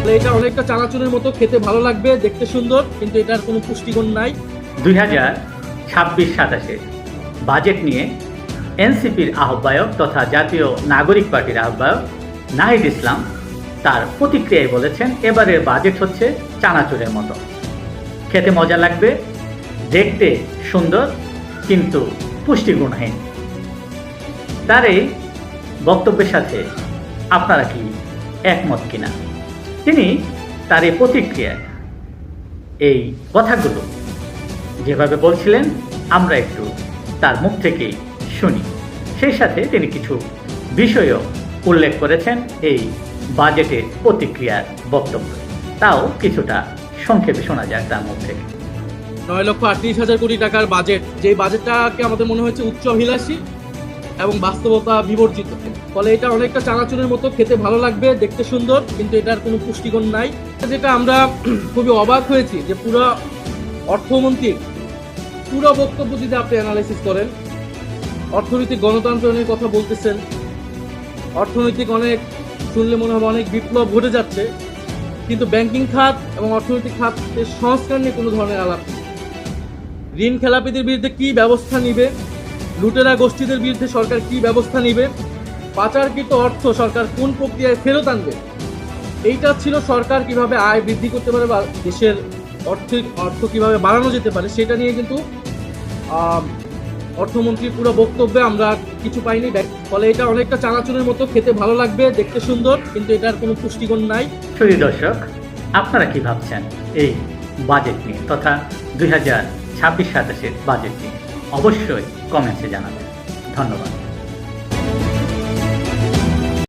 এটা অনেকটা চানাচুরের মতো, খেতে ভালো লাগবে, দেখতে সুন্দর, কিন্তু এটার কোনো পুষ্টিগুণ নাই। 2026-27 বাজেট নিয়ে এনসিপির আহ্বায়ক তথা জাতীয় নাগরিক পার্টির আহ্বায়ক নাহিদ ইসলাম তার প্রতিক্রিয়ায় বলেছেন, এবারের বাজেট হচ্ছে চানাচুরের মতো, খেতে মজা লাগবে, দেখতে সুন্দর, কিন্তু পুষ্টিগুণহীন। তার এই বক্তব্যের সাথে আপনারা কি একমত কিনা? তিনি তার এই প্রতিক্রিয়ায় এই কথাগুলো যেভাবে বলছিলেন, আমরা একটু তার মুখ থেকেই শুনি। সেই সাথে তিনি কিছু বিষয়ও উল্লেখ করেছেন এই বাজেটের প্রতিক্রিয়ার বক্তব্য, তাও কিছুটা সংক্ষেপে শোনা যাক তার মুখ থেকে। 9,38,000 কোটি টাকার বাজেট, যে বাজেটটাকে আমাদের মনে হচ্ছে উচ্চ অভিলাষী এবং বাস্তবতা বিবর্জিত। ফলে এটা অনেকটা চানাচুরের মতো, খেতে ভালো লাগবে, দেখতে সুন্দর, কিন্তু এটার কোনো পুষ্টিগুণ নাই। যেটা আমরা খুবই অবাক হয়েছি যে পুরো অর্থমন্ত্রীর পুরো বক্তব্য যদি আপনি অ্যানালাইসিস করেন, অর্থনৈতিক গণতন্ত্রের কথা বলতেছেন, অর্থনৈতিক অনেক শুনলে মনে হবে অনেক বিপ্লব ঘটে যাচ্ছে, কিন্তু ব্যাংকিং খাত এবং অর্থনৈতিক খাতের সংস্কার নিয়ে কোনো ধরনের আলাপ নেই। ঋণ খেলাপিদের বিরুদ্ধে কী ব্যবস্থা নিবে, লুটেরা গোষ্ঠীদের বিরুদ্ধে সরকার কী ব্যবস্থা নিবে, পাচারকৃত অর্থ সরকার কোন প্রক্রিয়ায় ফেরত আনবে, এইটা ছিল সরকার কিভাবে আয় বৃদ্ধি করতে পারে বা দেশের অর্থ কিভাবে বাড়ানো যেতে পারে, সেটা নিয়ে কিন্তু অর্থমন্ত্রীর পুরো বক্তব্যে আমরা কিছু পাইনি। ফলে এটা অনেকটা চানাচুরের মতো, খেতে ভালো লাগবে, দেখতে সুন্দর, কিন্তু এটার কোনো পুষ্টিগুণ নাই। সুধী দর্শক, আপনারা কি ভাবছেন এই বাজেট নিয়ে তথা 2026-27 বাজেট নিয়ে? অবশ্যই কমেন্টসে জানাবেন। ধন্যবাদ।